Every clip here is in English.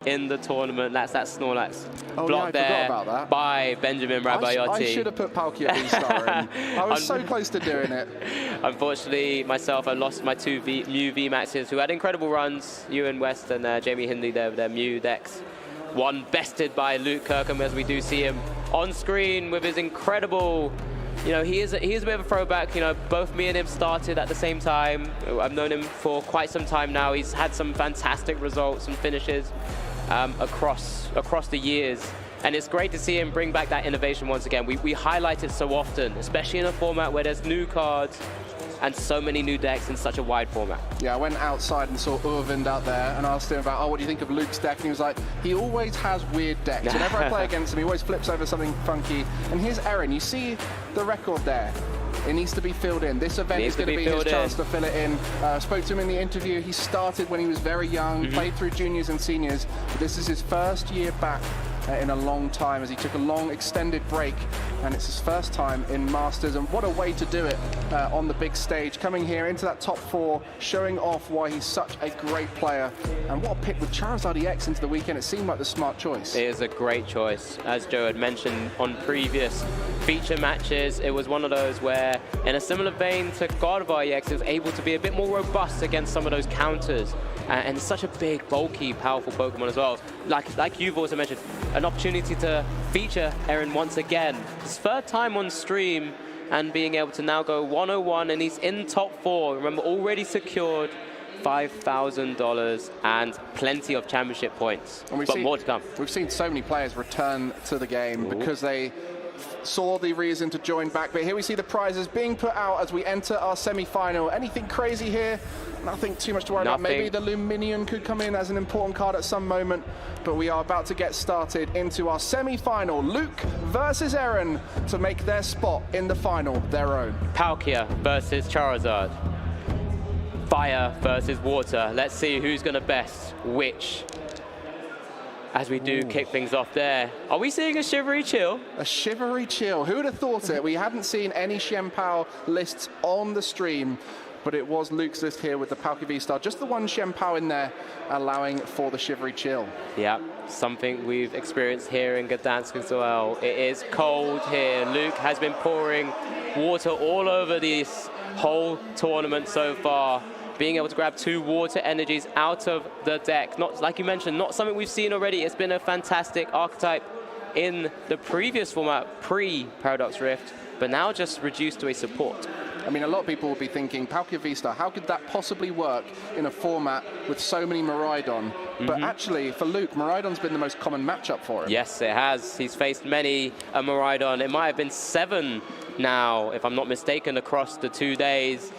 in the tournament. That's that Snorlax block yeah, I there forgot about that. by Benjamin Rabayotti. I should have put Palkia V-Star in. I was so close to doing it. Unfortunately, myself, I lost my two Mew VMAXs who had incredible runs. Ewan West and Jamie Hindley there with their Mew decks. One bested by Luke Kirkham, as we do see him on screen with his incredible, you know, he is a bit of a throwback. You know, both me and him started at the same time. I've known him for quite some time now. He's had some fantastic results and finishes across the years. And it's great to see him bring back that innovation once again. We highlight it so often, especially in a format where there's new cards and so many new decks in such a wide format. Yeah, I went outside and saw Arven out there and asked him about, oh, what do you think of Luke's deck? And he was like, he always has weird decks. Whenever I play against him, he always flips over something funky. And here's Erin. You see the record there. It needs to be filled in. This event is going to be his chance to fill it in. Spoke to him in the interview. He started when he was very young, played through juniors and seniors. But this is his first year back in a long time, as he took a long extended break, and it's his first time in Masters, and what a way to do it on the big stage, coming here into that top 4, showing off why he's such a great player. And what a pick with Charizard EX into the weekend. It seemed like the smart choice. It is a great choice. As Joe had mentioned on previous feature matches, it was one of those where, in a similar vein to Gardevoir EX, it was able to be a bit more robust against some of those counters. And such a big, bulky, powerful Pokemon as well. Like you've also mentioned, an opportunity to feature Erin once again. His third time on stream, and being able to now go 101, and he's in top 4. Remember, already secured $5,000 and plenty of championship points, but more to come. We've seen so many players return to the game because they saw the reason to join back. But here we see the prizes being put out as we enter our semi-final. Anything crazy here? Nothing too much to worry about. Maybe the Luminion could come in as an important card at some moment, but we are about to get started into our semi-final. Luke versus Erin to make their spot in the final their own. Palkia versus Charizard. Fire versus water. Let's see who's going to best which. As we do kick things off there. Are we seeing a Shivery Chill? A Shivery Chill. Who would have thought it? We hadn't seen any Xianpao lists on the stream, but it was Luke's list here with the Palkia V-Star. Just the one Xianpao in there, allowing for the Shivery Chill. Yeah, something we've experienced here in Gdansk as well. It is cold here. Luke has been pouring water all over this whole tournament so far. Being able to grab 2 water energies out of the deck. Not, like you mentioned, not something we've seen already. It's been a fantastic archetype in the previous format, pre-Paradox Rift, but now just reduced to a support. I mean, a lot of people will be thinking, Palkia V-Star, how could that possibly work in a format with so many Miraidon? But actually, for Luke, Miraidon's been the most common matchup for him. Yes, it has. He's faced many a Miraidon. It might have been 7 now, if I'm not mistaken, across the 2 days.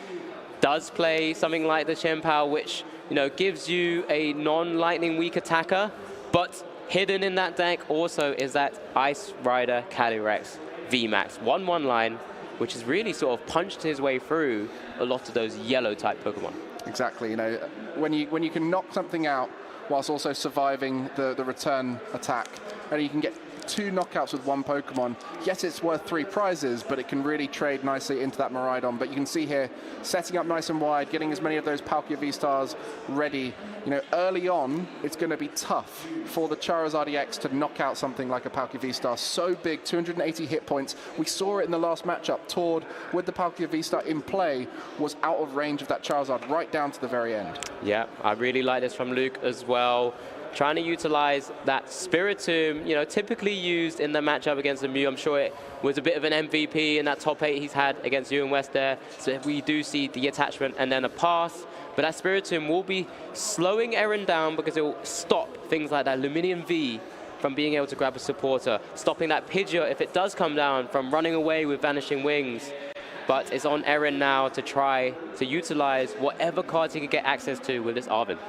Does play something like the Xianpao, which, you know, gives you a non-lightning weak attacker, but hidden in that deck also is that Ice Rider Calyrex VMAX 1/1 line, which has really sort of punched his way through a lot of those yellow type Pokemon. Exactly. You know, when you can knock something out whilst also surviving the return attack, and you can get 2 knockouts with 1 Pokemon. Yes, it's worth 3 prizes, but it can really trade nicely into that Miraidon. But you can see here, setting up nice and wide, getting as many of those Palkia V-Stars ready. You know, early on, it's going to be tough for the Charizard EX to knock out something like a Palkia V-Star. So big, 280 hit points. We saw it in the last matchup. Tord, with the Palkia V-Star in play, was out of range of that Charizard right down to the very end. Yeah, I really like this from Luke as well. Trying to utilize that Spiritomb, you know, typically used in the matchup against the Mew. I'm sure it was a bit of an MVP in that top 8 he's had against Ewan West there. So we do see the attachment and then a pass. But that Spiritomb will be slowing Erin down because it will stop things like that Luminium V from being able to grab a supporter. Stopping that Pidgeot, if it does come down, from running away with Vanishing Wings. But it's on Erin now to try to utilize whatever cards he can get access to with this Arven.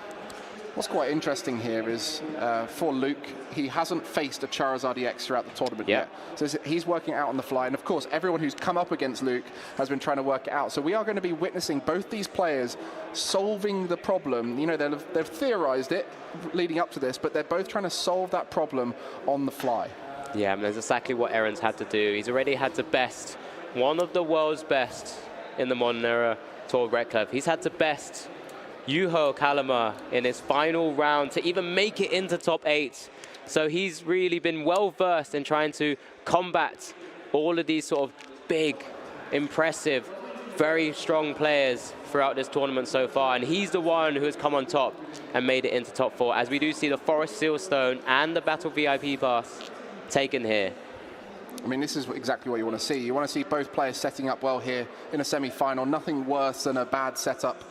What's quite interesting here is, for Luke, he hasn't faced a Charizard EX throughout the tournament yet. So he's working out on the fly. And of course, everyone who's come up against Luke has been trying to work it out. So we are going to be witnessing both these players solving the problem. You know, they've theorized it leading up to this, but they're both trying to solve that problem on the fly. Yeah, and that's exactly what Erin's had to do. He's already had to best one of the world's best in the modern era, Tord Reclave. He's had to best Yuho Kalama in his final round to even make it into top 8. So he's really been well versed in trying to combat all of these sort of big, impressive, very strong players throughout this tournament so far, and he's the one who has come on top and made it into top 4, as we do see the Forest Sealstone and the Battle VIP pass taken here. I mean, this is exactly what you want to see. You want to see both players setting up well here in a semi-final. Nothing worse than a bad setup.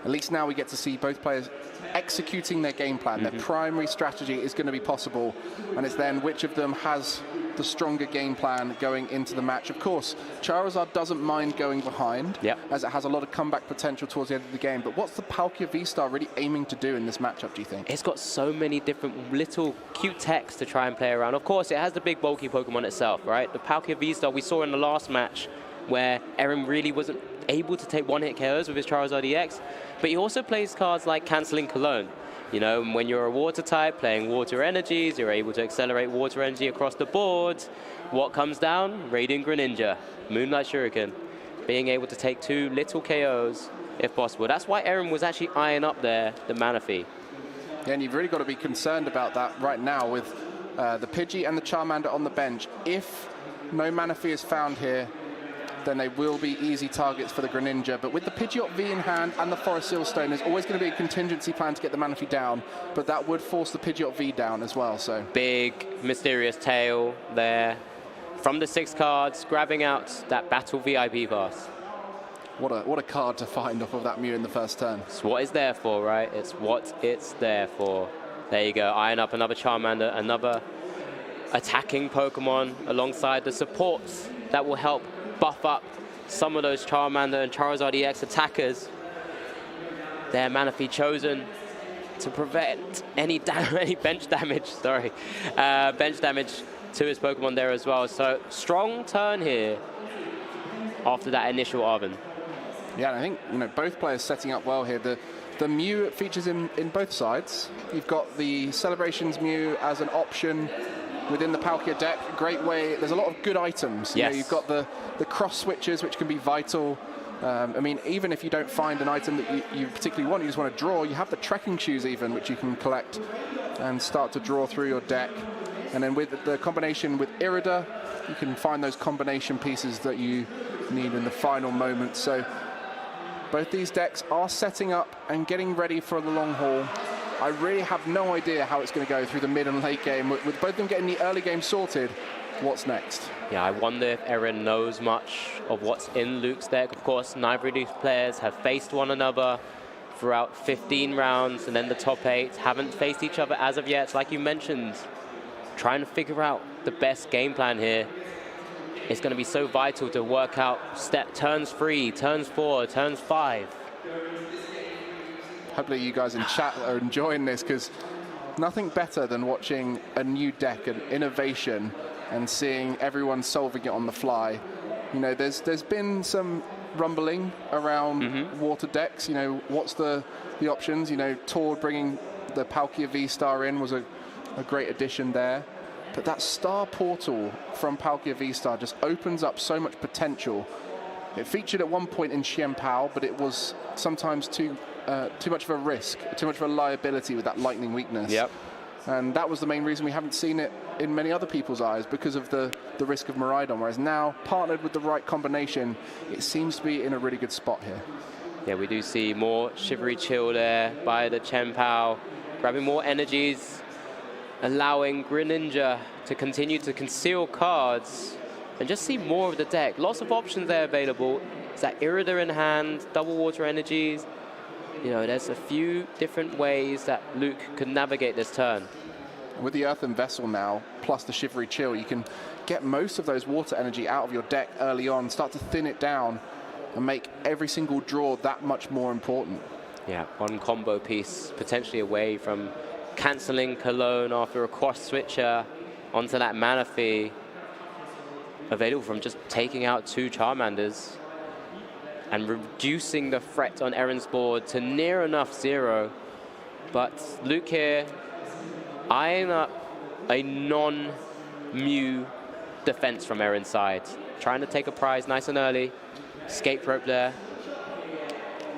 At least now we get to see both players executing their game plan. Their primary strategy is going to be possible, and it's then which of them has the stronger game plan going into the match. Of course, Charizard doesn't mind going behind, as it has a lot of comeback potential towards the end of the game. But what's the Palkia V-Star really aiming to do in this matchup, do you think? It's got so many different little cute techs to try and play around. Of course, it has the big bulky Pokemon itself, right? The Palkia V-Star we saw in the last match where Erin really wasn't able to take one-hit KOs with his Charizard EX, but he also plays cards like Canceling Cologne. You know, when you're a water type, playing water energies, you're able to accelerate water energy across the board. What comes down? Radiant Greninja, Moonlight Shuriken, being able to take 2 little KOs if possible. That's why Erin was actually eyeing up there the Manaphy. Yeah, and you've really got to be concerned about that right now with the Pidgey and the Charmander on the bench. If no Manaphy is found here, then they will be easy targets for the Greninja. But with the Pidgeot V in hand and the Forest Sealstone, there's always going to be a contingency plan to get the Manaphy down, but that would force the Pidgeot V down as well. So big, mysterious tail there. From the 6 cards, grabbing out that Battle VIP pass. What a card to find off of that Mew in the first turn. It's what it's there for, right? It's what it's there for. There you go, eyeing up another Charmander, another attacking Pokemon alongside the supports that will help buff up some of those Charmander and Charizard EX attackers. Their Manaphy chosen to prevent any bench damage, bench damage to his Pokemon there as well. So strong turn here after that initial Arven. Yeah, and I think both players setting up well here. The Mew features in both sides. You've got the Celebrations Mew as an option within the Palkia deck. Great way. There's a lot of good items. Yes. You've got the cross switches, which can be vital. I mean, even if you don't find an item that you particularly want, you just want to draw, you have the trekking shoes even, which you can collect and start to draw through your deck. And then with the combination with Irida, you can find those combination pieces that you need in the final moment. So both these decks are setting up and getting ready for the long haul. I really have no idea how it's going to go through the mid and late game. With both of them getting the early game sorted, what's next? Yeah, I wonder if Erin knows much of what's in Luke's deck. Of course, neither of these players have faced one another throughout 15 rounds, and then the top 8 haven't faced each other as of yet. Like you mentioned, trying to figure out the best game plan here is going to be so vital to work out turns 3, turns 4, turns 5. Hopefully you guys in chat are enjoying this, because nothing better than watching a new deck, an innovation, and seeing everyone solving it on the fly. There's been some rumbling around water decks. What's the options? Tord bringing the Palkia V-Star in was a great addition there. But that Star Portal from Palkia V-Star just opens up so much potential. It featured at one point in Chien, but it was sometimes too much of a risk, too much of a liability with that lightning weakness. Yep. And that was the main reason we haven't seen it in many other people's eyes, because of the risk of Miraidon. Whereas now, partnered with the right combination, it seems to be in a really good spot here. Yeah, we do see more Shivery Chill there by the Chien, grabbing more energies, allowing Greninja to continue to conceal cards and just see more of the deck. Lots of options there available. It's that Irida in hand, double water energies. There's a few different ways that Luke could navigate this turn. With the Earthen Vessel now, plus the Shivery Chill, you can get most of those water energy out of your deck early on, start to thin it down, and make every single draw that much more important. Yeah, one combo piece potentially away from cancelling Cologne after a cross switcher onto that Manaphy, available from just taking out 2 Charmanders and reducing the threat on Erin's board to near enough 0. But Luke here eyeing up a non-Mew defense from Erin's side, trying to take a prize nice and early. Escape rope there.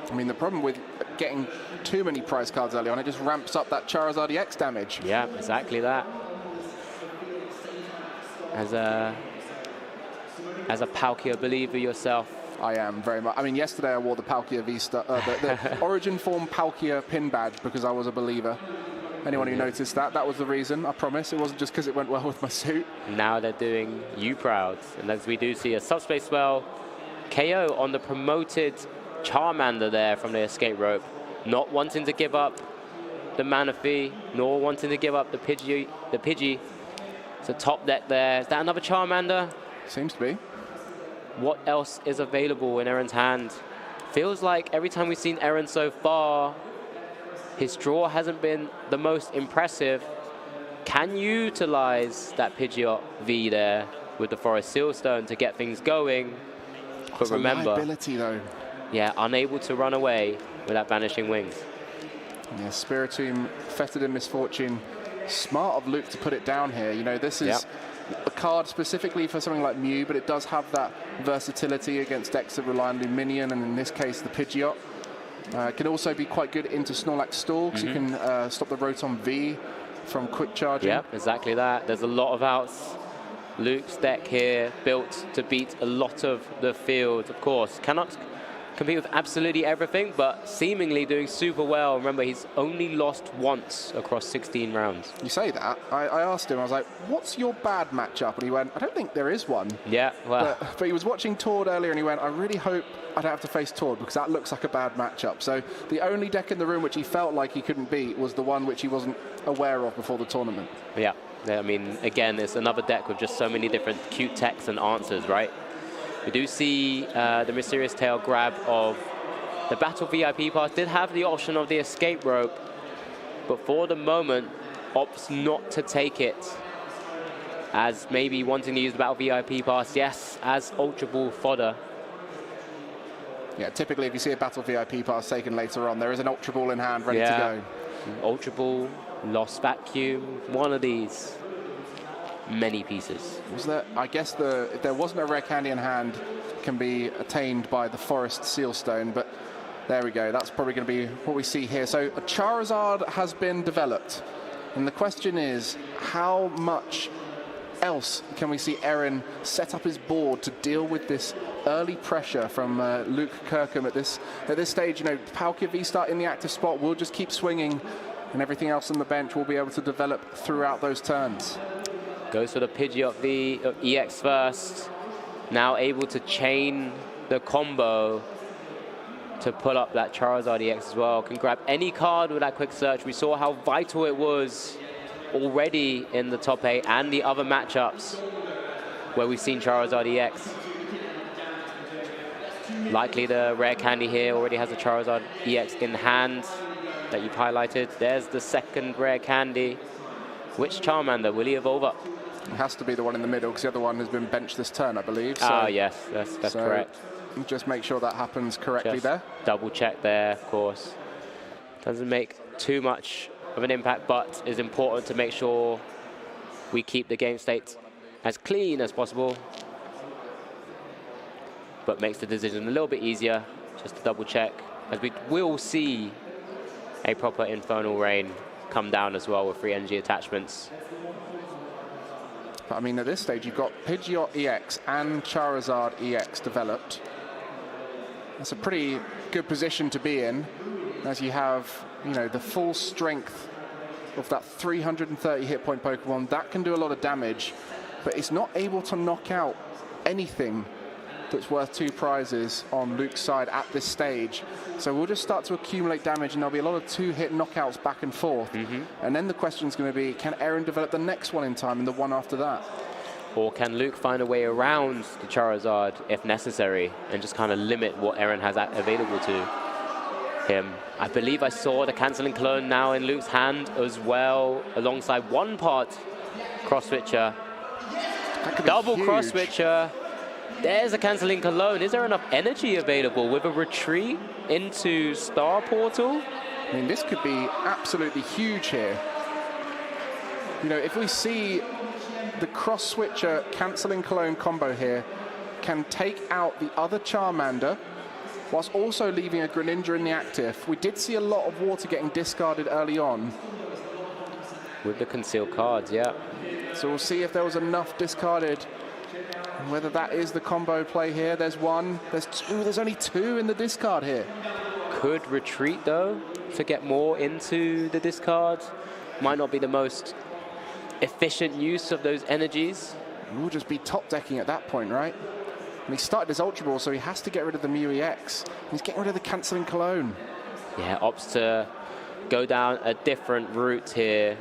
I mean, the problem with getting too many prize cards early on. It just ramps up that Charizard EX damage. Yeah, exactly that. As a Palkia believer yourself. I am very much. I mean, yesterday I wore the Palkia V-Star, the Origin Form Palkia pin badge because I was a believer. Anyone who noticed that was the reason, I promise. It wasn't just because it went well with my suit. Now they're doing you proud. And as we do see a Subspace Spell KO on the promoted Charmander there from the escape rope. Not wanting to give up the Manaphy, nor wanting to give up the Pidgey. It's a top deck there. Is that another Charmander? Seems to be. What else is available in Erin's hand? Feels like every time we've seen Erin so far, his draw hasn't been the most impressive. Can utilize that Pidgeot V there with the Forest Sealstone to get things going. But remember, liability though. Yeah, unable to run away with that Vanishing Wings. Yeah, Spiritomb, fettered in Misfortune. Smart of Luke to put it down here. You know, this is a card specifically for something like Mew, but it does have that versatility against decks that rely on Luminion, and in this case, the Pidgeot. It can also be quite good into Snorlax Stall, because you can stop the Rotom V from quick charging. Yeah, exactly that. There's a lot of outs. Luke's deck here built to beat a lot of the field. Of course, cannot compete with absolutely everything, but seemingly doing super well. Remember, he's only lost once across 16 rounds. You say that. I asked him, I was like, what's your bad matchup? And he went, I don't think there is one. Yeah, well. But he was watching Tord earlier and he went, I really hope I don't have to face Tord because that looks like a bad matchup. So the only deck in the room which he felt like he couldn't beat was the one which he wasn't aware of before the tournament. Yeah, I mean, again, it's another deck with just so many different cute texts and answers, right? We do see the Mysterious Tail grab of the Battle VIP Pass. Did have the option of the Escape Rope, but for the moment, opts not to take it, as maybe wanting to use the Battle VIP Pass, yes, as Ultra Ball fodder. Yeah, typically if you see a Battle VIP Pass taken later on, there is an Ultra Ball in hand ready to go. Ultra Ball, Lost Vacuum, one of these. Many pieces. Was there, I guess if there wasn't a rare candy in hand, can be attained by the Forest Sealstone, but there we go. That's probably going to be what we see here. So a Charizard has been developed, and the question is, how much else can we see Erin set up his board to deal with this early pressure from Luke Kirkham at this stage? You know, Palkia V-Star in the active spot will just keep swinging, and everything else on the bench will be able to develop throughout those turns. Goes for the Pidgeot V EX first. Now able to chain the combo to pull up that Charizard EX as well. Can grab any card with that quick search. We saw how vital it was already in the top 8 and the other matchups where we've seen Charizard EX. Likely the rare candy here already has a Charizard EX in hand that you've highlighted. There's the second rare candy. Which Charmander will he evolve up? It has to be the one in the middle, because the other one has been benched this turn, I believe. So, yes, that's correct. Just make sure that happens correctly there. Double check there, of course. Doesn't make too much of an impact, but is important to make sure we keep the game state as clean as possible. But makes the decision a little bit easier, just to double check, as we will see a proper Infernal Rain come down as well with free energy attachments. But I mean, at this stage, you've got Pidgeot EX and Charizard EX developed. That's a pretty good position to be in, as you have, you know, the full strength of that 330 hit point Pokemon. That can do a lot of damage, but it's not able to knock out anything that's worth 2 prizes on Luke's side at this stage. So we'll just start to accumulate damage, and there'll be a lot of 2-hit knockouts back and forth. And then the question is going to be, can Erin develop the next one in time and the one after that? Or can Luke find a way around the Charizard if necessary and just kind of limit what Erin has available to him? I believe I saw the Cancelling Clone now in Luke's hand as well, alongside one part Cross Switcher. Double Cross Switcher. There's a Cancelling Cologne. Is there enough energy available with a retreat into Star Portal? I mean, this could be absolutely huge here. You know, if we see the Cross Switcher Cancelling Cologne combo here can take out the other Charmander whilst also leaving a Greninja in the active. We did see a lot of water getting discarded early on. With the concealed cards, yeah. So we'll see if there was enough discarded. Whether that is the combo play here. There's one, there's two, there's only two in the discard here. Could retreat though to get more into the discard. Might not be the most efficient use of those energies. We'll just be top decking at that point, right? And he started his Ultra Ball, so he has to get rid of the Mew EX. He's getting rid of the cancelling Cologne. Yeah, opts to go down a different route here.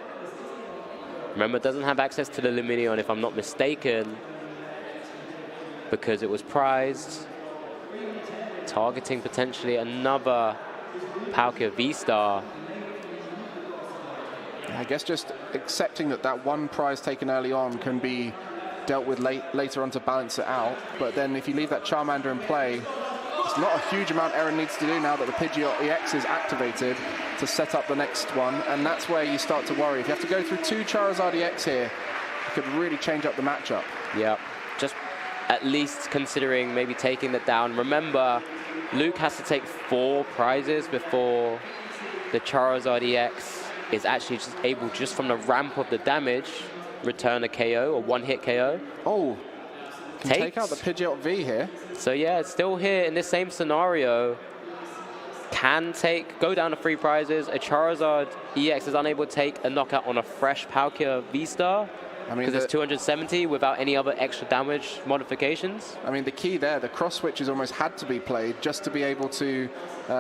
Remember, doesn't have access to the Lumineon, if I'm not mistaken, because it was prized. Targeting potentially another Palkia V-Star. I guess just accepting that that one prize taken early on can be dealt with later on to balance it out. But then if you leave that Charmander in play, it's not a huge amount Erin needs to do now that the Pidgeot EX is activated to set up the next one. And that's where you start to worry. If you have to go through two Charizard EX here, it could really change up the matchup. Yeah, just at least considering maybe taking that down. Remember, Luke has to take 4 prizes before the Charizard EX is actually just able, just from the ramp of the damage, return a KO or one-hit KO. Oh, can take out the Pidgeot V here. So yeah, it's still here in this same scenario. Can go down to 3 prizes. A Charizard EX is unable to take a knockout on a fresh Palkia V-Star. I mean, because it's 270 without any other extra damage modifications. I mean, the key there, the cross switches almost had to be played just to be able to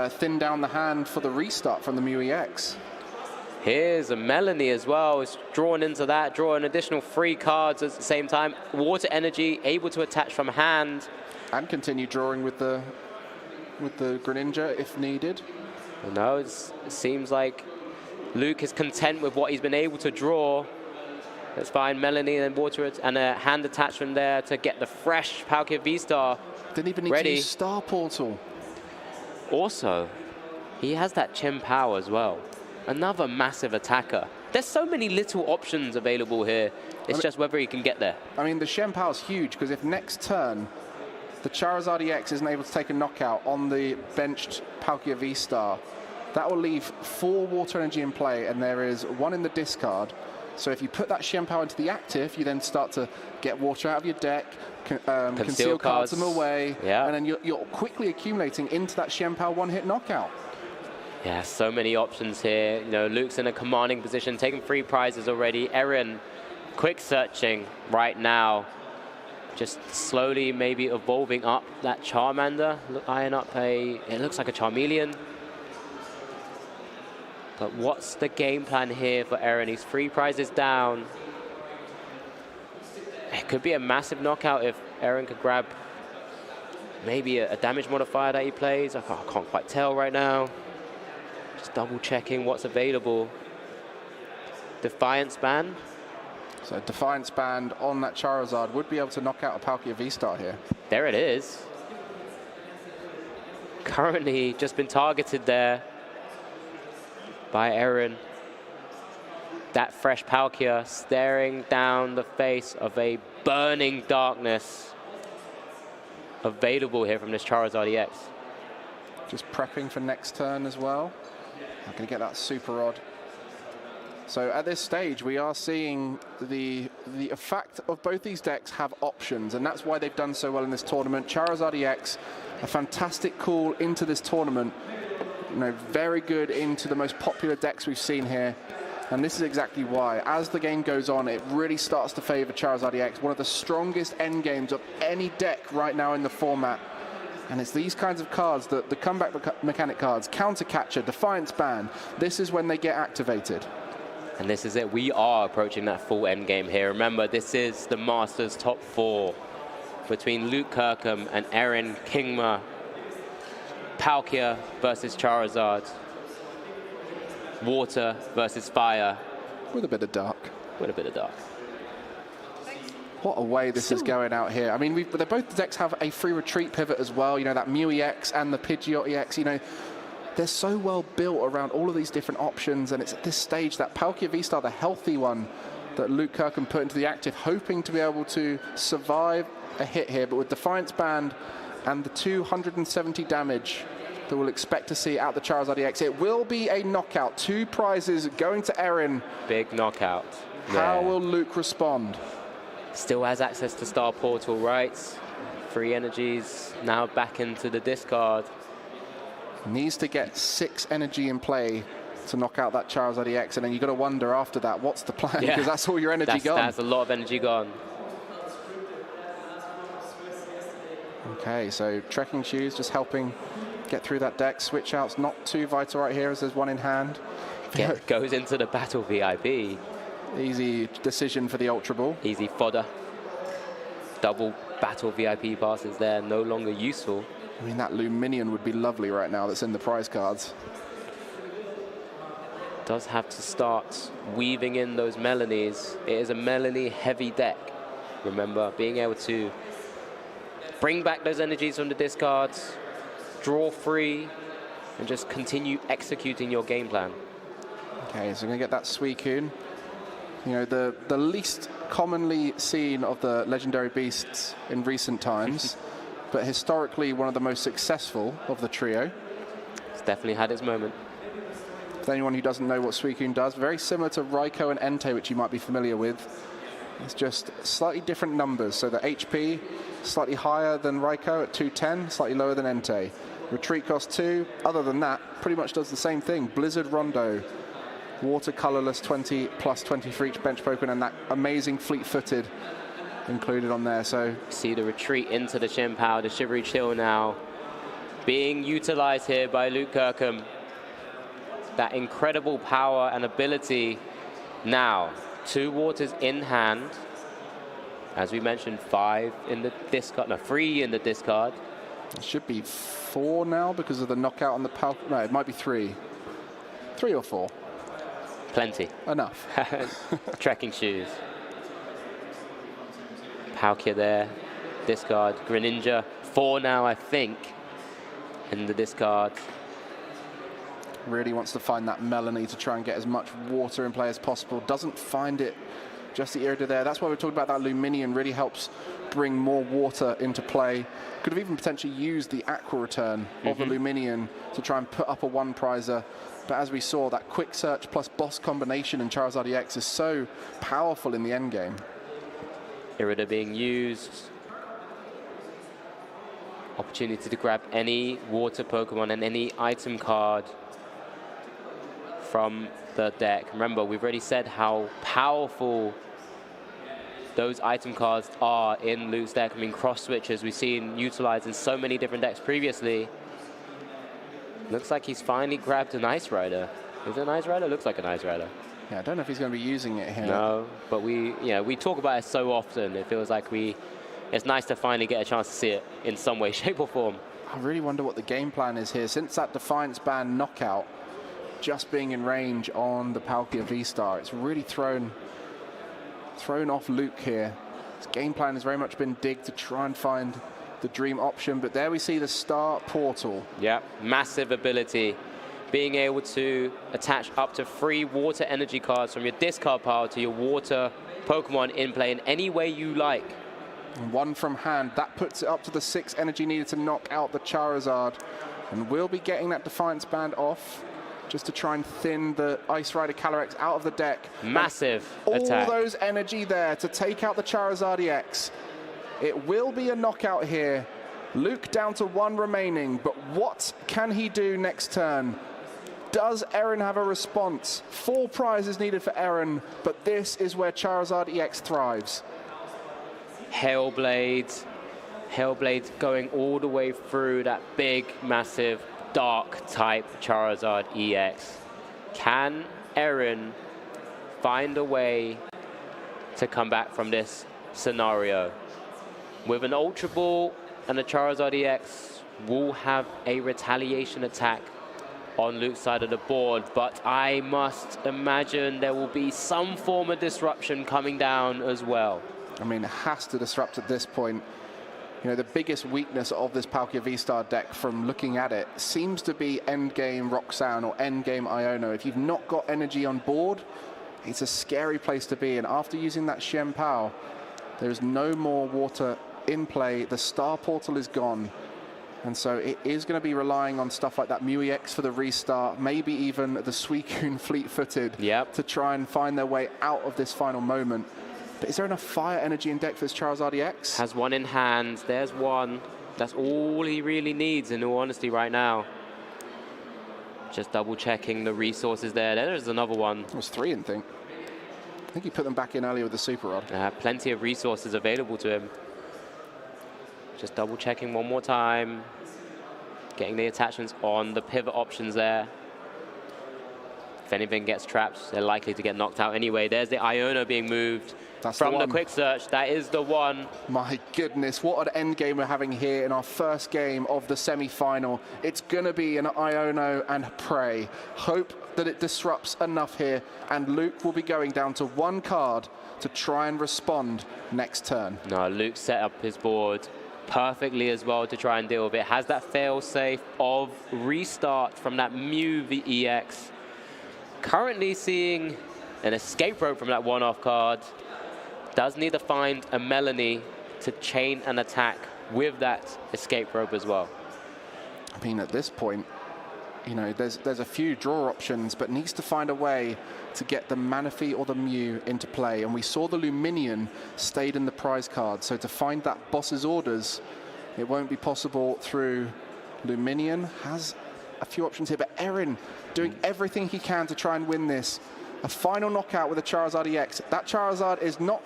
thin down the hand for the restart from the Mew EX. Here's a Melanie as well. It's drawn into that, draw an additional 3 cards at the same time. Water energy, able to attach from hand. And continue drawing with the Greninja if needed. No, it seems like Luke is content with what he's been able to draw. That's fine. Melanie and water and a hand attachment there to get the fresh Palkia V-Star. Didn't even need to use Star Portal. Also, he has that Chien Power as well. Another massive attacker. There's so many little options available here. It's just whether he can get there. I mean, the Chien Power is huge because if next turn the Charizard EX isn't able to take a knockout on the benched Palkia V-Star, that will leave 4 water energy in play, and there is 1 in the discard. So if you put that Chien Power into the active, you then start to get water out of your deck, conceal cards them away, and then you're quickly accumulating into that Chien Power one-hit knockout. Yeah, so many options here. You know, Luke's in a commanding position, taking 3 prizes already. Erin, quick searching right now. Just slowly maybe evolving up that Charmander. Eyeing up it looks like a Charmeleon. But what's the game plan here for Erin? He's 3 prizes down. It could be a massive knockout if Erin could grab maybe a damage modifier that he plays. I can't quite tell right now. Just double checking what's available. Defiance Band. So Defiance Band on that Charizard would be able to knock out a Palkia V-Star here. There it is. Currently just been targeted there by Erin. That fresh Palkia staring down the face of a burning darkness available here from this Charizard EX. Just prepping for next turn as well. I'm going to get that Super Rod. So at this stage, we are seeing the effect of both these decks have options, and that's why they've done so well in this tournament. Charizard EX, a fantastic call into this tournament. You know, very good into the most popular decks we've seen here. And this is exactly why. As the game goes on, it really starts to favor Charizard EX, one of the strongest end games of any deck right now in the format. And it's these kinds of cards, the comeback mechanic cards, Counter Catcher, Defiance Band, this is when they get activated. And this is it. We are approaching that full end game here. Remember, this is the Masters top 4 between Luke Kirkham and Erin Kingma. Palkia versus Charizard. Water versus fire. With a bit of dark. With a bit of dark. What a way this is going out here. I mean, both the decks have a free retreat pivot as well. You know, that Mew EX and the Pidgeot EX, you know, they're so well built around all of these different options. And it's at this stage that Palkia V-Star, the healthy one that Luke Kirkham put into the active, hoping to be able to survive a hit here. But with Defiance Band and the 270 damage that we'll expect to see out the Charizard EX. It will be a knockout. 2 prizes going to Erin. Big knockout. How will Luke respond? Still has access to Star Portal, right? 3 energies now back into the discard. Needs to get 6 energy in play to knock out that Charizard EX, and then you've got to wonder after that, what's the plan? Because that's all your energy gone. That's a lot of energy gone. Okay, so Trekking Shoes just helping get through that deck. Switch out's not too vital right here as there's one in hand. Goes into the battle VIP. Easy decision for the Ultra Ball. Easy fodder. Double battle VIP passes there, no longer useful. I mean, that Luminion would be lovely right now that's in the prize cards. Does have to start weaving in those Melanies. It is a Melanie heavy deck. Remember, being able to bring back those energies from the discards, draw free, and just continue executing your game plan. Okay, so we're going to get that Suicune. You know, the least commonly seen of the legendary beasts in recent times, but historically one of the most successful of the trio. It's definitely had its moment. For anyone who doesn't know what Suicune does, very similar to Raikou and Entei, which you might be familiar with. It's just slightly different numbers. So the HP, slightly higher than Raikou at 210, slightly lower than Entei. Retreat cost 2. Other than that, pretty much does the same thing. Blizzard Rondo, water colorless 20 plus 20 for each bench Pokemon, and that amazing fleet-footed included on there. So see the retreat into the Chien Power, the Shivery Chill now being utilized here by Luke Kirkham. That incredible power and ability now. 2 waters in hand. As we mentioned, 5 in the discard, no, 3 in the discard. It should be 4 now because of the knockout on the power. No, it might be 3. 3 or 4. Plenty. Enough. Trekking Shoes. Palkia there. Discard. Greninja. 4 now, I think, in the discard. Really wants to find that Melanie to try and get as much water in play as possible. Doesn't find it just the Irida there. That's why we're talking about that Luminion. Really helps bring more water into play. Could have even potentially used the Aqua return of the Luminion to try and put up a 1-prizer. But as we saw, that Quick Search plus Boss combination in Charizard EX is so powerful in the endgame. Irida being used. Opportunity to grab any water Pokemon and any item card from the deck. Remember, we've already said how powerful those item cards are in Luke's deck. I mean, cross switches we've seen utilized in so many different decks previously. Looks like he's finally grabbed an Ice Rider. Is it an Ice Rider? Looks like an Ice Rider. Yeah, I don't know if he's going to be using it here. No, but we talk about it so often. It feels like it's nice to finally get a chance to see it in some way, shape, or form. I really wonder what the game plan is here. Since that Defiance Band knockout, just being in range on the Palkia V-Star, it's really thrown off Luke here. His game plan has very much been dig to try and find the dream option, but there we see the Star Portal. Yeah, massive ability. Being able to attach up to 3 water energy cards from your discard pile to your water Pokemon in play in any way you like. And 1 from hand, that puts it up to the 6 energy needed to knock out the Charizard. And we'll be getting that Defiance Band off just to try and thin the Ice Rider Calyrex out of the deck. Massive attack. All those energy there to take out the Charizard EX. It will be a knockout here. Luke down to 1 remaining, but what can he do next turn? Does Erin have a response? 4 prizes needed for Erin, but this is where Charizard EX thrives. Hellblade going all the way through that big, massive, dark type Charizard EX. Can Erin find a way to come back from this scenario? With an Ultra Ball and a Charizard EX, we'll have a retaliation attack on Luke's side of the board, but I must imagine there will be some form of disruption coming down as well. I mean, it has to disrupt at this point. You know, the biggest weakness of this Palkia V-Star deck from looking at it seems to be endgame Roxanne or endgame Iono. If you've not got energy on board, it's a scary place to be. And after using that Chien Power, there is no more water in play. The Star Portal is gone. And so it is going to be relying on stuff like that Mew EX for the restart, maybe even the Suicune fleet-footed to try and find their way out of this final moment. But is there enough fire energy in deck for this Charizard EX? Has one in hand. There's one. That's all he really needs, in all honesty, right now. Just double-checking the resources there. There's another one. It was 3, I think. I think he put them back in earlier with the Super Rod. Plenty of resources available to him. Just double-checking one more time. Getting the attachments on the pivot options there. If anything gets trapped, they're likely to get knocked out anyway. There's the Iono being moved. That's from the quick search. That is the one. My goodness, what an end game we're having here in our first game of the semi-final. It's going to be an Iono and pray. Hope that it disrupts enough here, and Luke will be going down to 1 card to try and respond next turn. No, Luke set up his board perfectly as well to try and deal with it. Has that fail-safe of restart from that Mew EX. Currently seeing an escape rope from that one-off card. Does need to find a Melanie to chain an attack with that escape rope as well. I mean, at this point, you know, there's a few draw options, but needs to find a way to get the Manaphy or the Mew into play. And we saw the Luminion stayed in the prize card. So to find that boss's orders, it won't be possible through Luminion. Has a few options here, but Erin doing everything he can to try and win this. A final knockout with a Charizard EX. That Charizard is not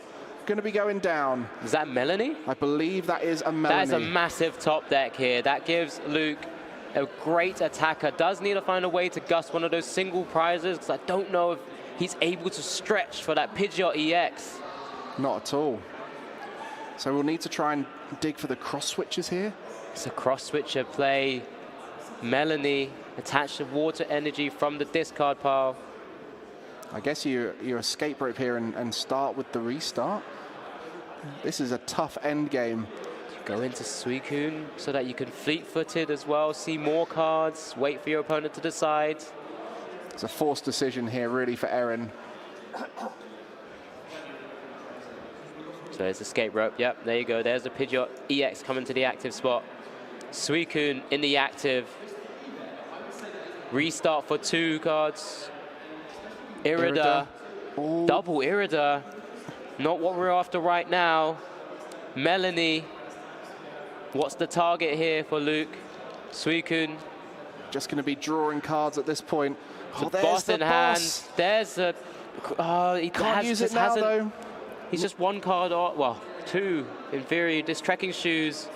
going to be going down. Is that Melanie? I believe that is a Melanie. That is a massive top deck here. That gives Luke a great attacker. Does need to find a way to gust one of those single prizes, because I don't know if he's able to stretch for that Pidgeot EX. Not at all. So we'll need to try and dig for the cross switches here. It's a cross switcher play. Melanie attach the water energy from the discard pile. I guess you escape rope here and start with the restart. This is a tough end game. Go into Suicune so that you can fleet-footed as well, see more cards, wait for your opponent to decide. It's a forced decision here, really, for Erin. So there's escape rope. Yep, there you go. There's the Pidgeot EX coming to the active spot. Suicune in the active. Restart for 2 cards. Irida. Double Irida. Not what we're after right now. Melanie. What's the target here for Luke? Suicune. Just going to be drawing cards at this point. Oh, there's boss in hand. There's a... he can't use it now, though. He's just 1 card off. Well, 2 in theory. This trekking shoes.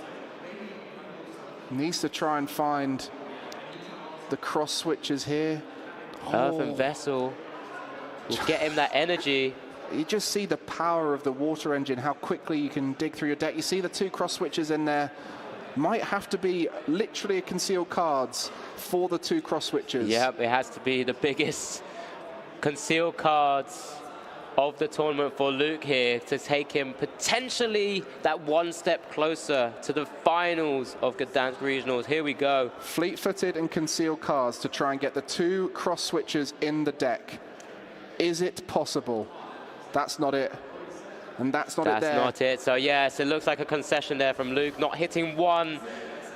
Needs to try and find the cross switches here. Earthen Vessel will get him that energy. You just see the power of the water engine, how quickly you can dig through your deck. You see the 2 cross switches in there. Might have to be literally concealed cards for the 2 cross switches. Yep, it has to be the biggest concealed cards of the tournament for Luke here to take him potentially that 1 step closer to the finals of Gdansk Regionals. Here we go. Fleet-footed and concealed cards to try and get the 2 cross switches in the deck. Is it possible? That's not it. And that's not it there. That's not it. So yes, it looks like a concession there from Luke, not hitting 1.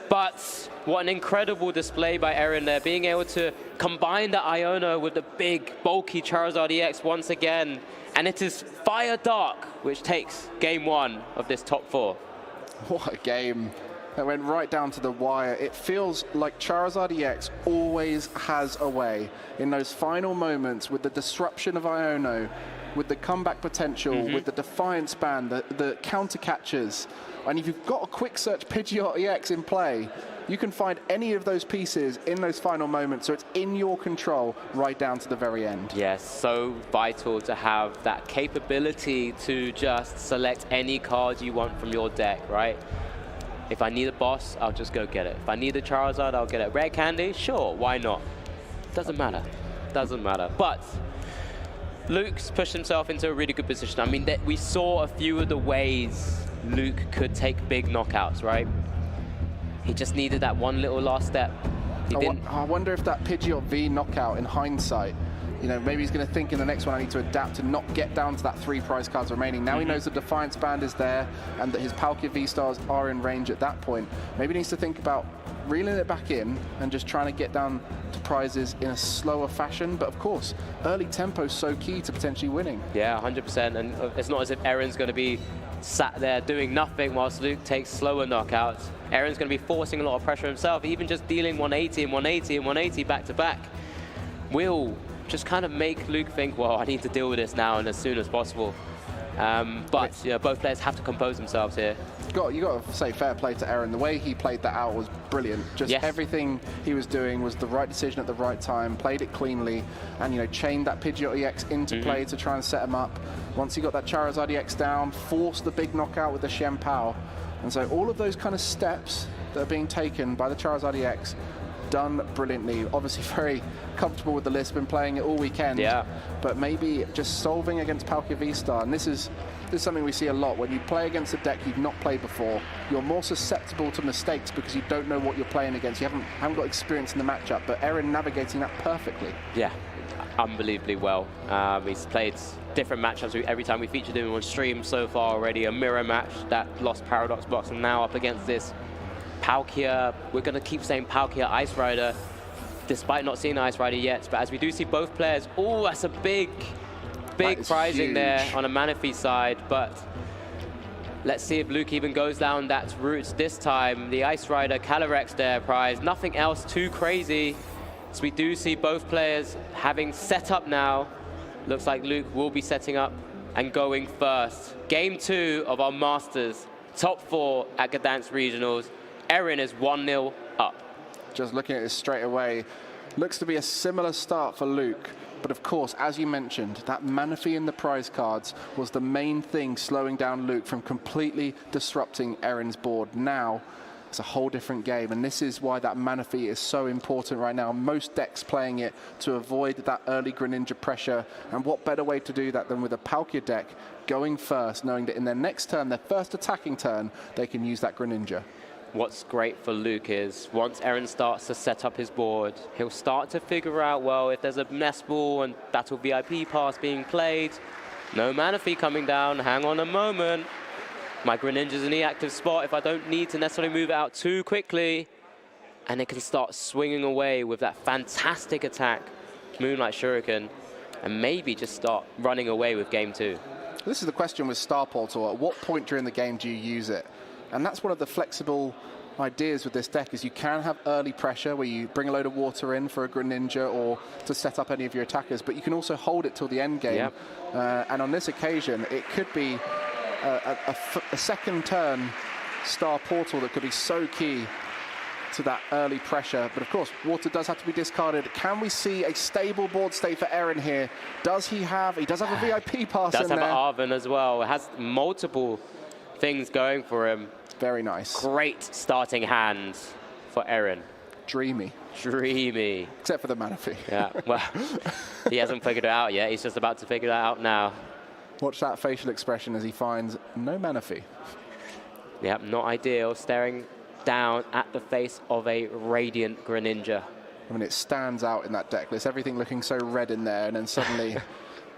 But what an incredible display by Erin there, being able to combine the Iono with the big, bulky Charizard EX once again. And it is Fire Dark, which takes game 1 of this top 4. What a game. That went right down to the wire. It feels like Charizard EX always has a way in those final moments with the disruption of Iono, with the comeback potential, with the Defiance Band, the counter catches. And if you've got a quick search Pidgeot EX in play, you can find any of those pieces in those final moments, so it's in your control right down to the very end. Yes, so vital to have that capability to just select any card you want from your deck, right? If I need a boss, I'll just go get it. If I need a Charizard, I'll get it. Rare candy? Sure, why not? Doesn't matter. Doesn't matter. But Luke's pushed himself into a really good position. I mean, we saw a few of the ways Luke could take big knockouts, right? He just needed that 1 little last step. I wonder if that Pidgeot V knockout, in hindsight, you know, maybe he's going to think in the next one I need to adapt to not get down to that 3 prize cards remaining. Now he knows the Defiance Band is there and that his Palkia V-Stars are in range at that point. Maybe he needs to think about reeling it back in and just trying to get down to prizes in a slower fashion. But of course, early tempo is so key to potentially winning. Yeah, 100%. And it's not as if Erin's going to be sat there doing nothing whilst Luke takes slower knockouts. Erin's going to be forcing a lot of pressure himself, even just dealing 180 and 180 and 180 back to back will just kind of make Luke think, well, I need to deal with this now and as soon as possible. But you know, both players have to compose themselves here. You got to say fair play to Erin. The way he played that out was brilliant. Just everything he was doing was the right decision at the right time. Played it cleanly, and chained that Pidgeot EX into play to try and set him up. Once he got that Charizard EX down, forced the big knockout with the Chien Pow. And so all of those kind of steps that are being taken by the Charizard EX, done brilliantly. Obviously very comfortable with the list, been playing it all weekend. Yeah. But maybe just solving against Palkia V-Star, and this is something we see a lot. When you play against a deck you've not played before, you're more susceptible to mistakes because you don't know what you're playing against. You haven't got experience in the matchup, but Erin navigating that perfectly. Yeah, unbelievably well. He's played different matchups every time we featured him on stream so far already. A mirror match that lost Paradox Box, and now up against this Palkia. We're going to keep saying Palkia Ice Rider, despite not seeing the Ice Rider yet. But as we do see both players, oh, that's a big prizing there on a Manaphy side. But let's see if Luke even goes down that route this time. The Ice Rider, Calyrex there prize, nothing else too crazy. So we do see both players having set up now. Looks like Luke will be setting up and going first. Game 2 of our Masters, top 4 at Gdansk Regionals. Erin is 1-0 up. Just looking at this straight away, looks to be a similar start for Luke. But of course, as you mentioned, that Manaphy in the prize cards was the main thing slowing down Luke from completely disrupting Erin's board. Now, it's a whole different game, and this is why that Manaphy is so important right now. Most decks playing it to avoid that early Greninja pressure, and what better way to do that than with a Palkia deck going first, knowing that in their next turn, their first attacking turn, they can use that Greninja. What's great for Luke is once Erin starts to set up his board, he'll start to figure out, well, if there's a Nest Ball and Battle VIP pass being played, no Manaphy coming down, hang on a moment. My Greninja's in the active spot if I don't need to necessarily move it out too quickly. And it can start swinging away with that fantastic attack, Moonlight Shuriken, and maybe just start running away with game 2. This is the question with Star Portal. At what point during the game do you use it? And that's one of the flexible ideas with this deck, is you can have early pressure where you bring a load of water in for a Greninja or to set up any of your attackers, but you can also hold it till the end game. Yep. And on this occasion, it could be a second turn Star Portal that could be so key to that early pressure. But of course, water does have to be discarded. Can we see a stable board state for Erin here? He does have a VIP pass in there. Does have an Arven as well. It has multiple things going for him. Very nice. Great starting hands for Erin. Dreamy. Dreamy. Except for the Manaphy. Yeah, well, he hasn't figured it out yet. He's just about to figure that out now. Watch that facial expression as he finds no Manaphy. Yep, not ideal. Staring down at the face of a Radiant Greninja. I mean, it stands out in that deck list. Everything looking so red in there, and then suddenly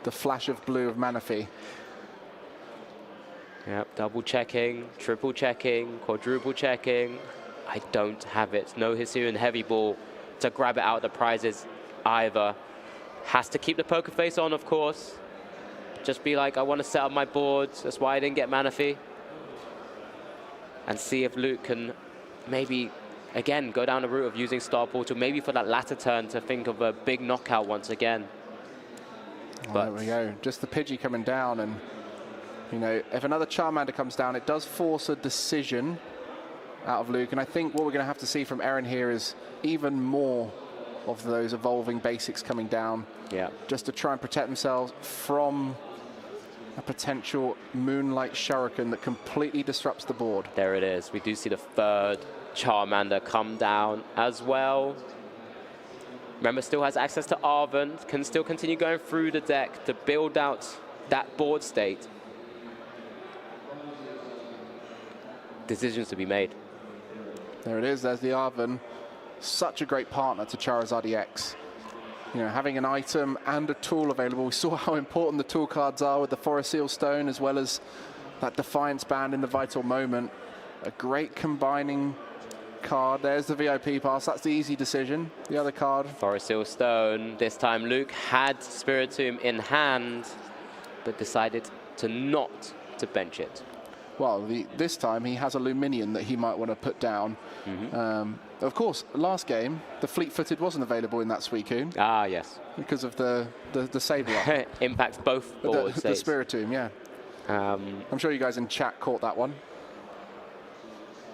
the flash of blue of Manaphy. Yep, double checking, triple checking, quadruple checking. I don't have it. No Hisuian Heavy Ball to grab it out of the prizes either. Has to keep the poker face on, of course. Just be like, I want to set up my boards. That's why I didn't get Manaphy. And see if Luke can maybe, again, go down the route of using Star Portal, maybe for that latter turn to think of a big knockout once again. But there we go. Just the Pidgey coming down, and if another Charmander comes down, it does force a decision out of Luke. And I think what we're going to have to see from Erin here is even more of those evolving basics coming down. Yeah. Just to try and protect themselves from a potential Moonlight Shuriken that completely disrupts the board. There it is. We do see the third Charmander come down as well. Remember, still has access to Arven, can still continue going through the deck to build out that board state. Decisions to be made. There it is. There's the Arven. Such a great partner to Charizard EX. Having an item and a tool available. We saw how important the tool cards are with the Forest Seal Stone, as well as that Defiance Band in the vital moment. A great combining card. There's the VIP pass. That's the easy decision. The other card. Forest Seal Stone. This time Luke had Spiritomb in hand, but decided to not to bench it. Well, this time he has a Luminion that he might want to put down. Of course, last game, the fleet-footed wasn't available in that Suicune. Ah, yes. Because of the Sableye. Impacts both boards. The Spiritomb, yeah. I'm sure you guys in chat caught that one.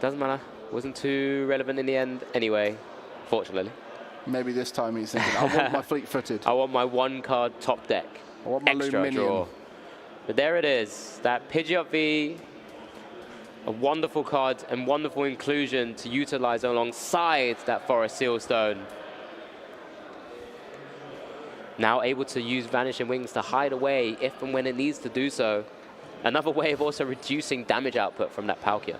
Doesn't matter. Wasn't too relevant in the end anyway, fortunately. Maybe this time he's thinking, I want my fleet-footed. I want my one-card top deck. I want my extra Luminion. Draw. But there it is. That Pidgeot V, a wonderful card and wonderful inclusion to utilize alongside that Forest Seal Stone. Now able to use Vanishing Wings to hide away if and when it needs to do so. Another way of also reducing damage output from that Palkia.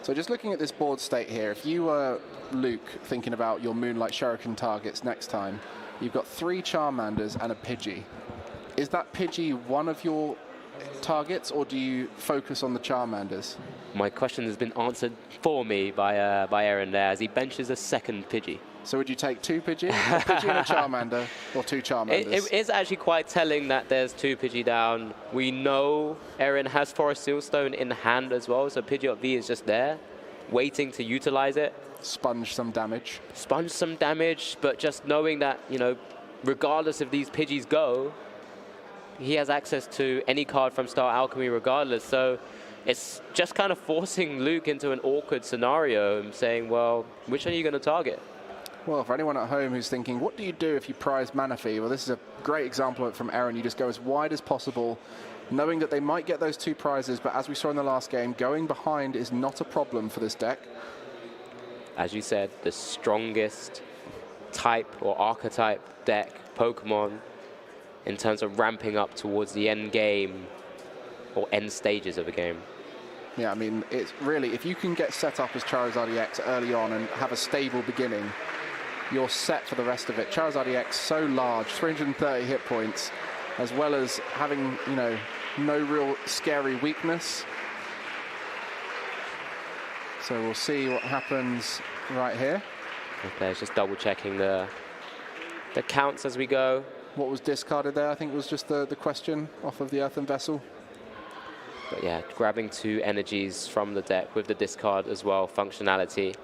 So just looking at this board state here, if you were Luke thinking about your Moonlight Shuriken targets next time, you've got 3 Charmanders and a Pidgey. Is that Pidgey one of your targets, or do you focus on the Charmanders? My question has been answered for me by Erin there, as he benches a second Pidgey. So would you take 2 Pidgey, a Pidgey and a Charmander, or 2 Charmanders? It is actually quite telling that there's 2 Pidgey down. We know Erin has Forest Seal Stone in hand as well, so Pidgeot V is just there, waiting to utilize it. Sponge some damage. Sponge some damage, but just knowing that, you know, regardless if these Pidgeys go, he has access to any card from Star Alchemy regardless. So it's just kind of forcing Luke into an awkward scenario and saying, well, which are you going to target? Well, for anyone at home who's thinking, what do you do if you prize Manaphy? Well, this is a great example of it from Erin. You just go as wide as possible, knowing that they might get those 2 prizes, but as we saw in the last game, going behind is not a problem for this deck. As you said, the strongest type or archetype deck Pokemon in terms of ramping up towards the end game or end stages of a game. Yeah, I mean, it's really, if you can get set up as Charizard EX early on and have a stable beginning, you're set for the rest of it. Charizard EX so large, 330 hit points, as well as having, you know, no real scary weakness. So we'll see what happens right here. Okay, it's just double checking the counts as we go. What was discarded there? I think it was just the question off of the Earthen Vessel. But yeah, grabbing 2 energies from the deck with the discard as well, functionality.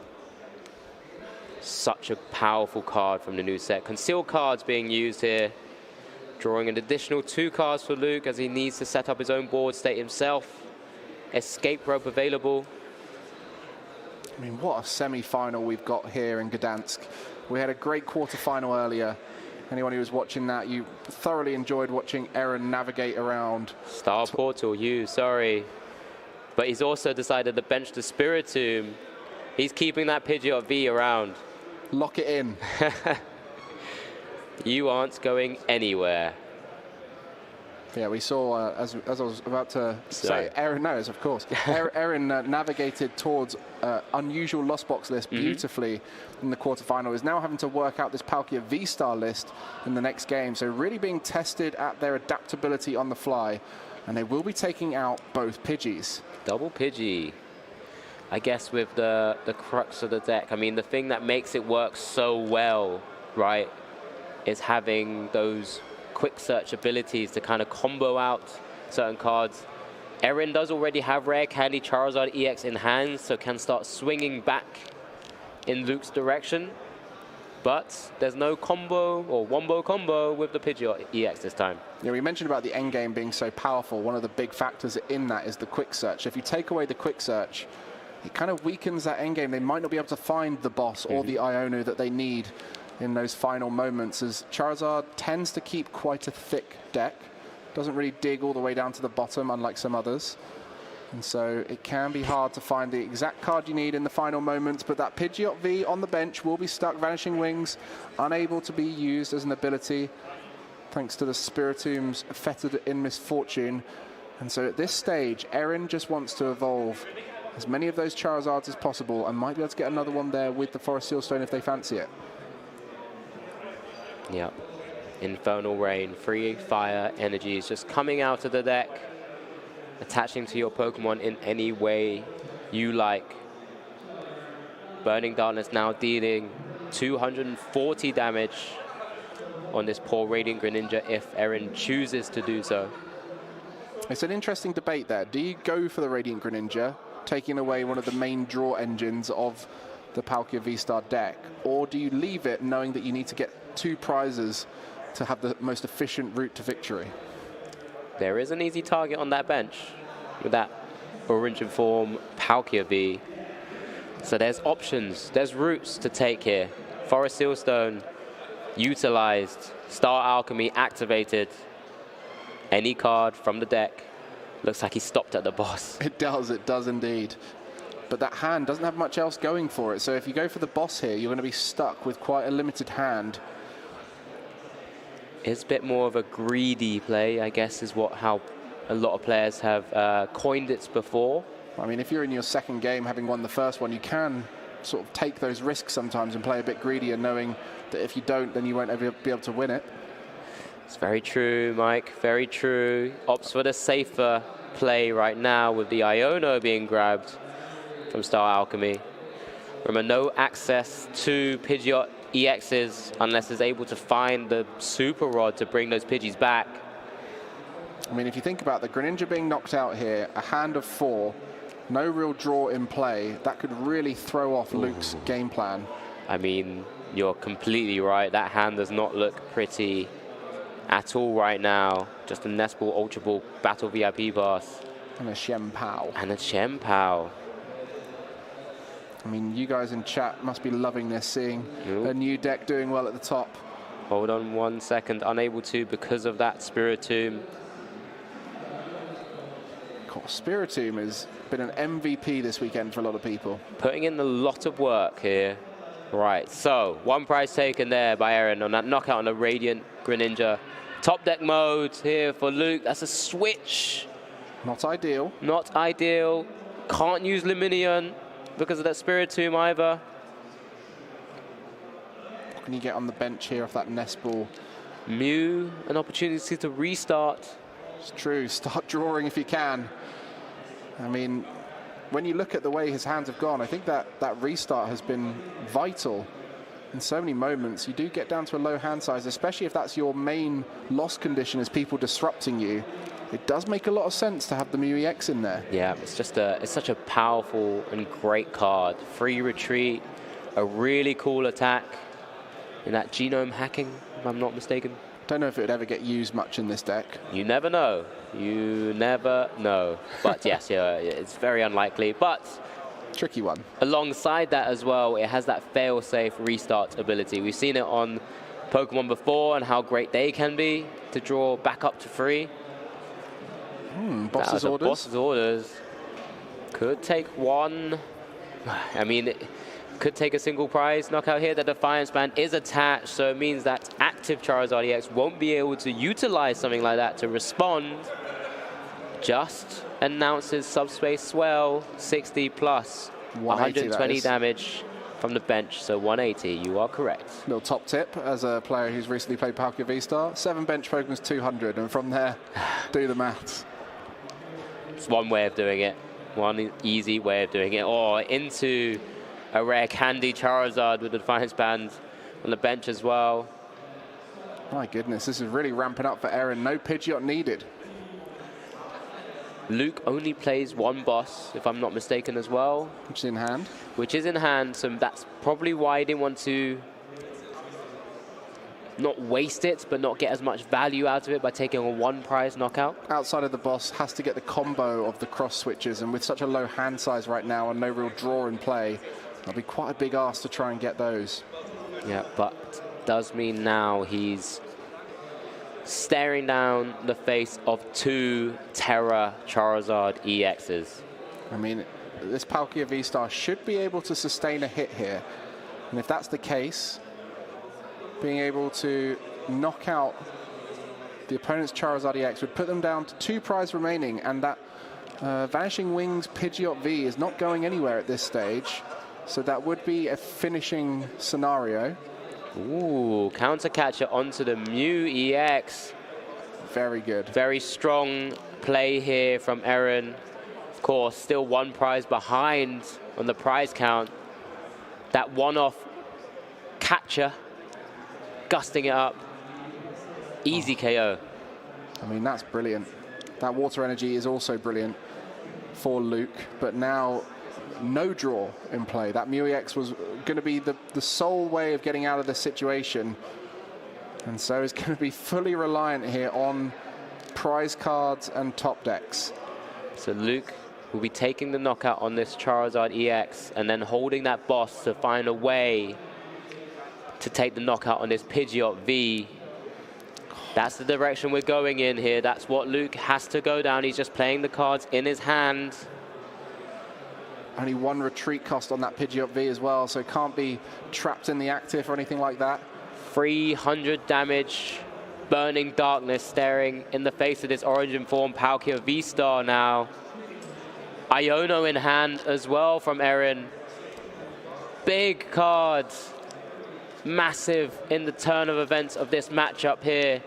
Such a powerful card from the new set. Concealed cards being used here. Drawing an additional 2 cards for Luke as he needs to set up his own board state himself. Escape rope available. I mean, what a semi-final we've got here in Gdansk. We had a great quarter-final earlier. Anyone who was watching that, you thoroughly enjoyed watching Erin navigate around. Star Portal, sorry. But he's also decided to bench the Spiritomb. He's keeping that Pidgeot V around. Lock it in. You aren't going anywhere. Yeah, we saw, as I was about to say, Erin knows, of course. Erin navigated towards unusual Lost Box list beautifully in the quarterfinal. Is now having to work out this Palkia V-Star list in the next game. So really being tested at their adaptability on the fly. And they will be taking out both Pidgeys. Double Pidgey. I guess with the crux of the deck, I mean, the thing that makes it work so well, right, is having those quick search abilities to kind of combo out certain cards. Erin does already have Rare Candy Charizard EX in hand, so can start swinging back in Luke's direction. But there's no combo or wombo combo with the Pidgeot EX this time. Yeah, we mentioned about the endgame being so powerful. One of the big factors in that is the quick search. If you take away the quick search, it kind of weakens that endgame. They might not be able to find the boss or the Ionu that they need in those final moments, as Charizard tends to keep quite a thick deck. Doesn't really dig all the way down to the bottom, unlike some others. And so it can be hard to find the exact card you need in the final moments, but that Pidgeot V on the bench will be stuck. Vanishing Wings, unable to be used as an ability, thanks to the Spiritomb's fettered in misfortune. And so at this stage, Erin just wants to evolve as many of those Charizards as possible, and might be able to get another one there with the Forest Seal Stone if they fancy it. Yep. Infernal Rain, free fire energies just coming out of the deck, attaching to your Pokemon in any way you like. Burning Darkness now dealing 240 damage on this poor Radiant Greninja if Erin chooses to do so. It's an interesting debate there. Do you go for the Radiant Greninja, taking away one of the main draw engines of the Palkia V-Star deck, or do you leave it knowing that you need to get 2 prizes to have the most efficient route to victory? There is an easy target on that bench with that Orange Form Palkia V. So there's options, there's routes to take here. Forest Sealstone utilized, Star Alchemy activated. Any card from the deck. Looks like he stopped at the boss. It does indeed. But that hand doesn't have much else going for it. So if you go for the boss here, you're going to be stuck with quite a limited hand. It's a bit more of a greedy play, I guess, is how a lot of players have coined it before. I mean, if you're in your second game, having won the first one, you can sort of take those risks sometimes and play a bit greedier, knowing that if you don't, then you won't ever be able to win it. It's very true, Mike, very true. Opts for the safer play right now with the Iono being grabbed from Star Alchemy. Remember, no access to Pidgeot EXs unless it's able to find the Super Rod to bring those Pidgeys back. I mean, if you think about the Greninja being knocked out here, a hand of 4, no real draw in play, that could really throw off Luke's game plan. I mean, you're completely right. That hand does not look pretty at all right now. Just a Nest Ball, Ultra Ball, Battle VIP Pass. And a Shen Pao. And a Shen Pao. I mean, you guys in chat must be loving this, seeing a new deck doing well at the top. Hold on 1 second, unable to because of that Spiritomb. Spiritomb has been an MVP this weekend for a lot of people. Putting in a lot of work here. Right, so 1 prize taken there by Erin on that knockout on the Radiant Greninja. Top deck mode here for Luke. That's a switch. Not ideal. Not ideal. Can't use Luminion because of that Spiritomb either. What can you get on the bench here off that Nest Ball? Mew, an opportunity to restart. It's true. Start drawing if you can. I mean, when you look at the way his hands have gone, I think that restart has been vital in so many moments. You do get down to a low hand size, especially if that's your main loss condition, is people disrupting you. It does make a lot of sense to have the Mew EX in there. Yeah, it's such a powerful and great card. Free retreat, a really cool attack in that genome hacking, if I'm not mistaken. Don't know if it would ever get used much in this deck. You never know. You never know. But yes, yeah, it's very unlikely. But tricky one. Alongside that as well, it has that fail-safe restart ability. We've seen it on Pokemon before and how great they can be to draw back up to 3. Boss's orders. Boss's orders. Could take 1. I mean, it could take a single prize knockout here. The Defiance Band is attached, so it means that active Charizard EX won't be able to utilize something like that to respond. Just announces Subspace Swell, 60 plus, 120 damage from the bench, so 180, you are correct. Little top tip, as a player who's recently played Palkia V-Star, 7 bench Pokemon's 200, and from there, do the maths. It's one way of doing it, one easy way of doing it, or into a rare Candy Charizard with the Defiance Band on the bench as well. My goodness, this is really ramping up for Erin. No Pidgeot needed. Luke only plays 1 boss, if I'm not mistaken, as well. Which is in hand. Which is in hand, so that's probably why he didn't want to not waste it, but not get as much value out of it by taking a 1 prize knockout. Outside of the boss, has to get the combo of the cross switches, and with such a low hand size right now and no real draw in play, that'll be quite a big ask to try and get those. Yeah, but does mean now he's staring down the face of 2 Terra Charizard EXs. I mean, this Palkia V-Star should be able to sustain a hit here. And if that's the case, being able to knock out the opponent's Charizard EX would put them down to 2 prize remaining, and that Vanishing Wings Pidgeot V is not going anywhere at this stage. So that would be a finishing scenario. Ooh, counter catcher onto the Mew EX. Very good. Very strong play here from Erin. Of course, still 1 prize behind on the prize count. that one-off catcher, gusting it up. Easy KO. I mean, that's brilliant. That water energy is also brilliant for Luke, but now no draw in play. That Mew EX was going to be the sole way of getting out of this situation, and so is going to be fully reliant here on prize cards and top decks. So Luke will be taking the knockout on this Charizard EX and then holding that boss to find a way to take the knockout on this Pidgeot V. That's the direction we're going in here. That's what Luke has to go down. He's just playing the cards in his hand. Only one retreat cost on that Pidgeot V as well, so can't be trapped in the active or anything like that. 300 damage, Burning Darkness staring in the face of this Origin form Palkia V-Star now. Iono in hand as well from Erin. Big cards. Massive in the turn of events of this matchup here.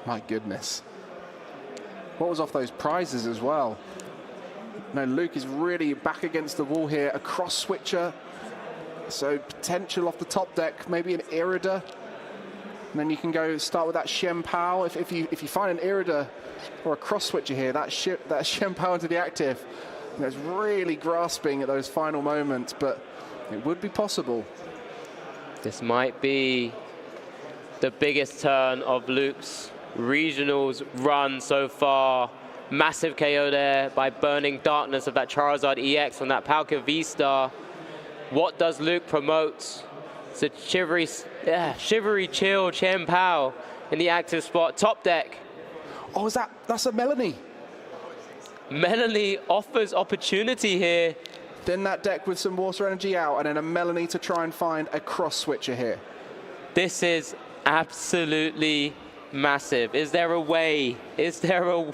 My goodness. What was off those prizes as well? No, Luke is really back against the wall here. A cross switcher. So potential off the top deck, maybe an Irida. And then you can go start with that Chien Pao. If you find an Irida or a cross switcher here, that Chien Pao into the active, you know, it's really grasping at those final moments, but it would be possible. This might be the biggest turn of Luke's regionals run so far. Massive KO there by Burning Darkness of that Charizard EX on that Palkia V-Star. What does Luke promote? It's a shivery chill Chien Pao in the active spot. Top deck. Oh, that's a Melanie. Melanie offers opportunity here. Then that deck with some water energy out, and then a Melanie to try and find a cross switcher here. This is absolutely massive. Is there a way? Is there a...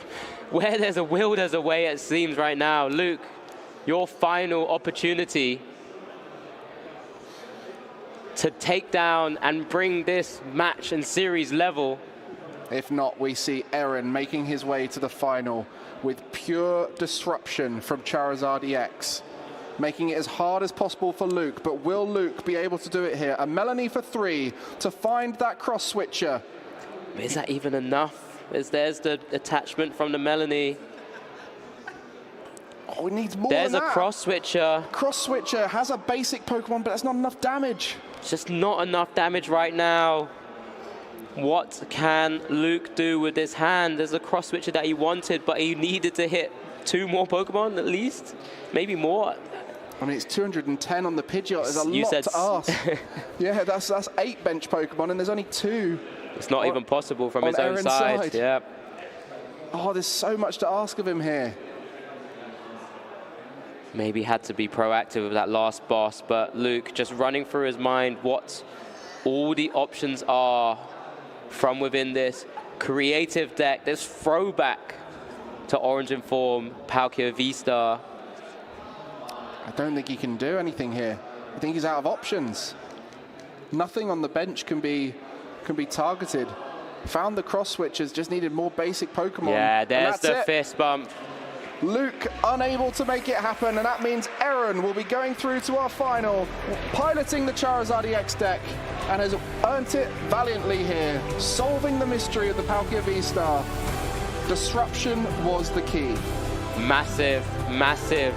Where there's a will, there's a way, it seems right now. Luke, your final opportunity to take down and bring this match and series level. If not, we see Erin making his way to the final with pure disruption from Charizard EX, making it as hard as possible for Luke. But will Luke be able to do it here? A Melanie for 3 to find that cross switcher. Is that even enough? There's the attachment from the Melanie. Oh, it needs more There's than a that. cross switcher. Cross switcher has a basic Pokemon, but that's not enough damage. It's just not enough damage right now. What can Luke do with this hand? There's a cross switcher that he wanted, but he needed to hit 2 more Pokemon at least, maybe more. I mean, it's 210 on the Pidgeot. There's a lot to ask. Yeah, that's 8 bench Pokemon, and there's only 2. It's not even possible from his own side. Yeah. Oh, there's so much to ask of him here. Maybe had to be proactive with that last boss, but Luke just running through his mind what all the options are from within this creative deck, this throwback to Origin form Palkia V-Star. I don't think he can do anything here. I think he's out of options. Nothing on the bench can be targeted. Found the cross switches, just needed more basic Pokemon. Yeah, there's the fist bump. Luke unable to make it happen, and that means Erin will be going through to our final, piloting the Charizard EX deck, and has earned it valiantly here, solving the mystery of the Palkia V-Star. Disruption was the key. Massive, massive